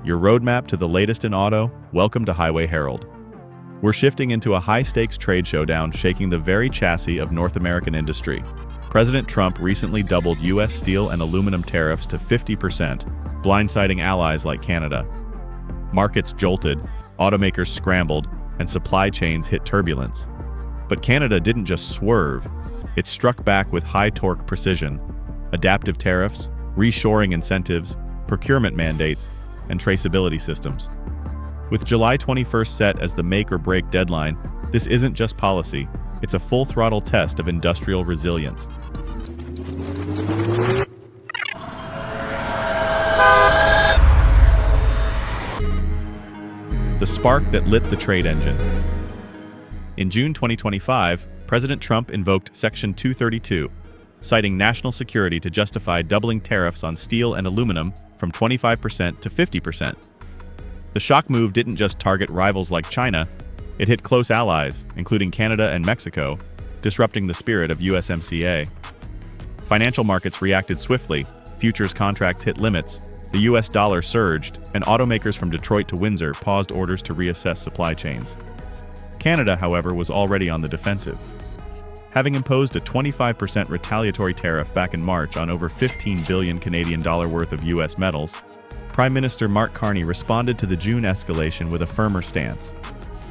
your roadmap to the latest in auto. Welcome to Highway Herald. We're shifting into a high-stakes trade showdown shaking the very chassis of North American industry. President Trump recently doubled U.S. steel and aluminum tariffs to 50%, blindsiding allies like Canada. Markets jolted, automakers scrambled, and supply chains hit turbulence. But Canada didn't just swerve, it struck back with high-torque precision. Adaptive tariffs, reshoring incentives, procurement mandates, and traceability systems. With July 21st set as the make-or-break deadline, this isn't just policy, it's a full-throttle test of industrial resilience. The spark that lit the trade engine. In June 2025, President Trump invoked Section 232, citing national security to justify doubling tariffs on steel and aluminum from 25% to 50%. The shock move didn't just target rivals like China, it hit close allies, including Canada and Mexico, disrupting the spirit of USMCA. Financial markets reacted swiftly, futures contracts hit limits, the US dollar surged, and automakers from Detroit to Windsor paused orders to reassess supply chains. Canada, however, was already on the defensive. Having imposed a 25% retaliatory tariff back in March on over 15 billion Canadian dollar worth of US metals, Prime Minister Mark Carney responded to the June escalation with a firmer stance.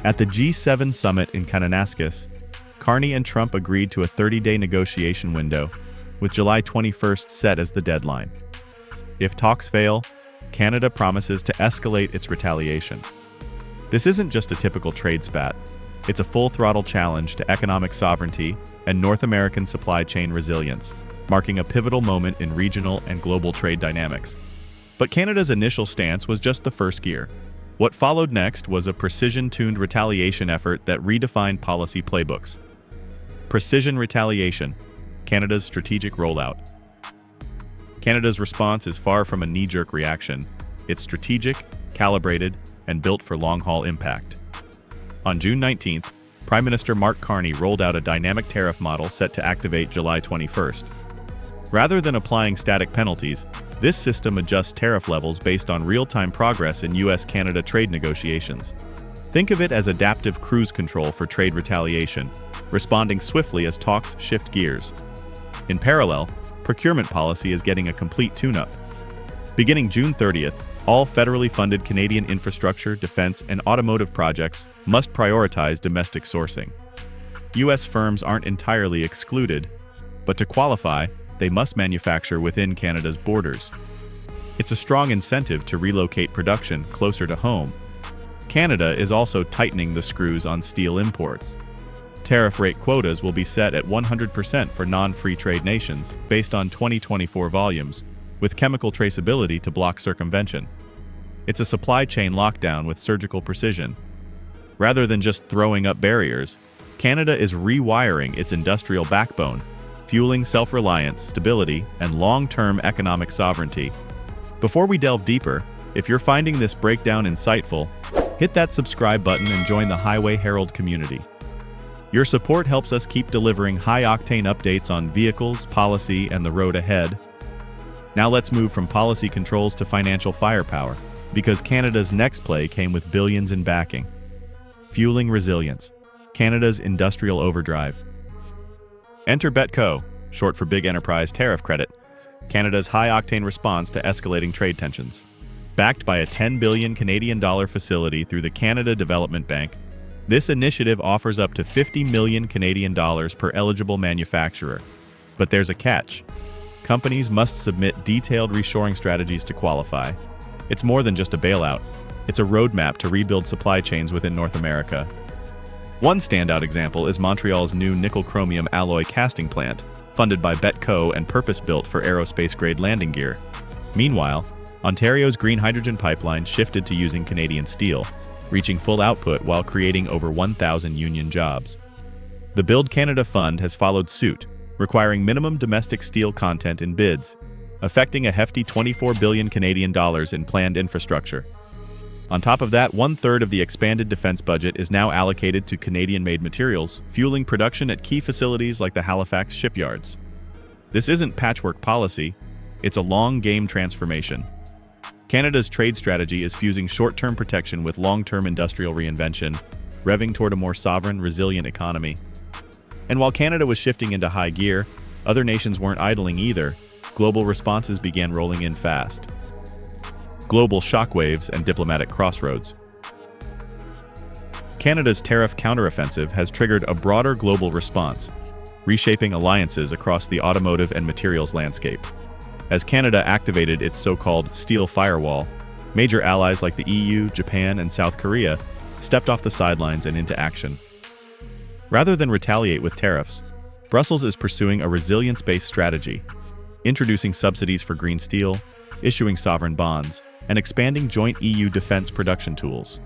At the G7 summit in Kananaskis, Carney and Trump agreed to a 30-day negotiation window, with July 21st set as the deadline. If talks fail, Canada promises to escalate its retaliation. This isn't just a typical trade spat. It's a full-throttle challenge to economic sovereignty and North American supply chain resilience, marking a pivotal moment in regional and global trade dynamics. But Canada's initial stance was just the first gear. What followed next was a precision-tuned retaliation effort that redefined policy playbooks. Precision retaliation, Canada's strategic rollout. Canada's response is far from a knee-jerk reaction. It's strategic, calibrated, and built for long-haul impact. On June 19th, Prime Minister Mark Carney rolled out a dynamic tariff model set to activate July 21st. Rather than applying static penalties, this system adjusts tariff levels based on real-time progress in US-Canada trade negotiations. Think of it as adaptive cruise control for trade retaliation, responding swiftly as talks shift gears. In parallel, procurement policy is getting a complete tune-up. Beginning June 30th, all federally funded Canadian infrastructure, defense, and automotive projects must prioritize domestic sourcing. U.S. firms aren't entirely excluded, but to qualify, they must manufacture within Canada's borders. It's a strong incentive to relocate production closer to home. Canada is also tightening the screws on steel imports. Tariff rate quotas will be set at 100% for non-free trade nations based on 2024 volumes, with chemical traceability to block circumvention. It's a supply chain lockdown with surgical precision. Rather than just throwing up barriers, Canada is rewiring its industrial backbone, fueling self-reliance, stability, and long-term economic sovereignty. Before we delve deeper, if you're finding this breakdown insightful, hit that subscribe button and join the Highway Herald community. Your support helps us keep delivering high-octane updates on vehicles, policy, and the road ahead. Now let's move from policy controls to financial firepower, because Canada's next play came with billions in backing. Fueling resilience, Canada's industrial overdrive. Enter BETCO, short for Big Enterprise Tariff Credit, Canada's high-octane response to escalating trade tensions. Backed by a 10 billion Canadian dollar facility through the Canada Development Bank, this initiative offers up to 50 million Canadian dollars per eligible manufacturer. But there's a catch. Companies must submit detailed reshoring strategies to qualify. It's more than just a bailout. It's a roadmap to rebuild supply chains within North America. One standout example is Montreal's new nickel-chromium alloy casting plant, funded by BETCO and purpose-built for aerospace-grade landing gear. Meanwhile, Ontario's green hydrogen pipeline shifted to using Canadian steel, reaching full output while creating over 1,000 union jobs. The Build Canada Fund has followed suit, requiring minimum domestic steel content in bids, affecting a hefty 24 billion Canadian dollars in planned infrastructure. On top of that, 1/3 of the expanded defense budget is now allocated to Canadian-made materials, fueling production at key facilities like the Halifax shipyards. This isn't patchwork policy, it's a long-game transformation. Canada's trade strategy is fusing short-term protection with long-term industrial reinvention, revving toward a more sovereign, resilient economy. And while Canada was shifting into high gear, other nations weren't idling either. Global responses began rolling in fast. Global shockwaves and diplomatic crossroads. Canada's tariff counteroffensive has triggered a broader global response, reshaping alliances across the automotive and materials landscape. As Canada activated its so-called steel firewall, major allies like the EU, Japan, and South Korea stepped off the sidelines and into action. Rather than retaliate with tariffs, Brussels is pursuing a resilience-based strategy, introducing subsidies for green steel, issuing sovereign bonds, and expanding joint EU defense production tools.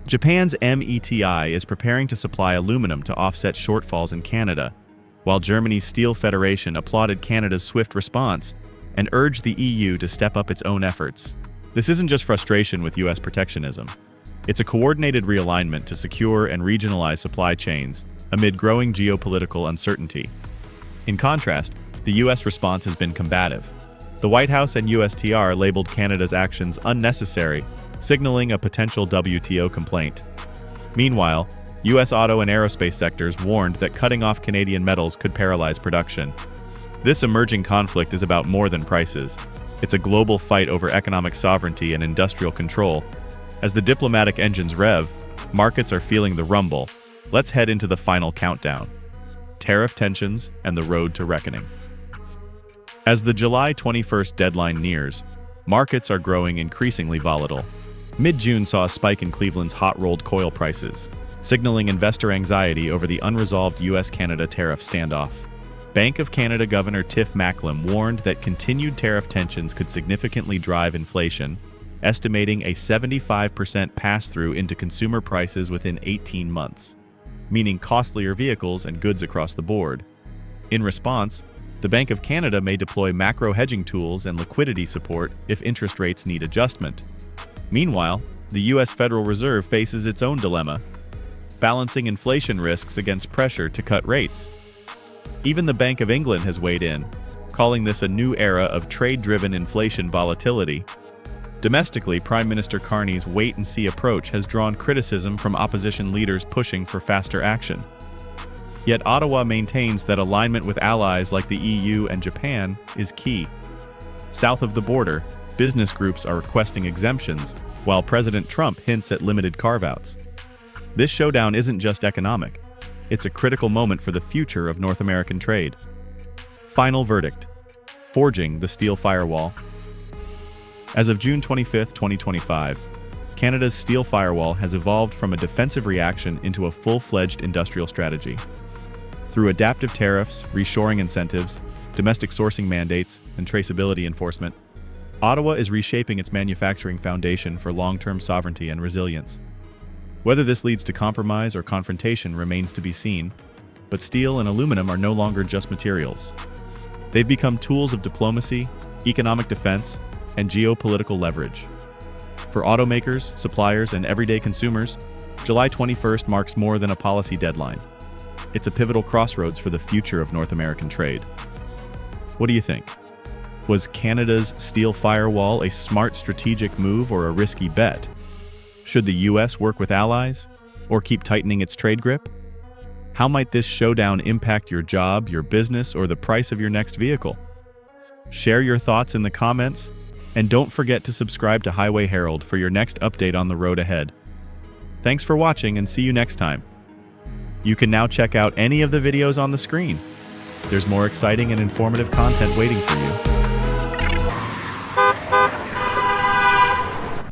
Japan's METI is preparing to supply aluminum to offset shortfalls in Canada, while Germany's Steel Federation applauded Canada's swift response and urged the EU to step up its own efforts. This isn't just frustration with US protectionism. It's a coordinated realignment to secure and regionalize supply chains amid growing geopolitical uncertainty. In contrast, the US response has been combative. The White House and USTR labeled Canada's actions unnecessary, signaling a potential WTO complaint. Meanwhile, US auto and aerospace sectors warned that cutting off Canadian metals could paralyze production. This emerging conflict is about more than prices. It's a global fight over economic sovereignty and industrial control. As the diplomatic engines rev, markets are feeling the rumble. Let's head into the final countdown: tariff tensions and the road to reckoning. As the July 21st deadline nears, markets are growing increasingly volatile. Mid-June saw a spike in Cleveland's hot-rolled coil prices, signaling investor anxiety over the unresolved US-Canada tariff standoff. Bank of Canada Governor Tiff Macklem warned that continued tariff tensions could significantly drive inflation, estimating a 75% pass-through into consumer prices within 18 months, meaning costlier vehicles and goods across the board. In response, the Bank of Canada may deploy macro hedging tools and liquidity support if interest rates need adjustment. Meanwhile, the US Federal Reserve faces its own dilemma, balancing inflation risks against pressure to cut rates. Even the Bank of England has weighed in, calling this a new era of trade-driven inflation volatility. Domestically, Prime Minister Carney's wait-and-see approach has drawn criticism from opposition leaders pushing for faster action. Yet Ottawa maintains that alignment with allies like the EU and Japan is key. South of the border, business groups are requesting exemptions, while President Trump hints at limited carve-outs. This showdown isn't just economic. It's a critical moment for the future of North American trade. Final verdict: forging the steel firewall. As of June 25, 2025, Canada's steel firewall has evolved from a defensive reaction into a full-fledged industrial strategy. Through adaptive tariffs, reshoring incentives, domestic sourcing mandates, and traceability enforcement, Ottawa is reshaping its manufacturing foundation for long-term sovereignty and resilience. Whether this leads to compromise or confrontation remains to be seen, but steel and aluminum are no longer just materials. They've become tools of diplomacy, economic defense, and geopolitical leverage. For automakers, suppliers, and everyday consumers, July 21st marks more than a policy deadline. It's a pivotal crossroads for the future of North American trade. What do you think? Was Canada's steel firewall a smart strategic move or a risky bet? Should the US work with allies, or keep tightening its trade grip? How might this showdown impact your job, your business, or the price of your next vehicle? Share your thoughts in the comments, and don't forget to subscribe to Highway Herald for your next update on the road ahead. Thanks for watching, and see you next time. You can now check out any of the videos on the screen. There's more exciting and informative content waiting for you.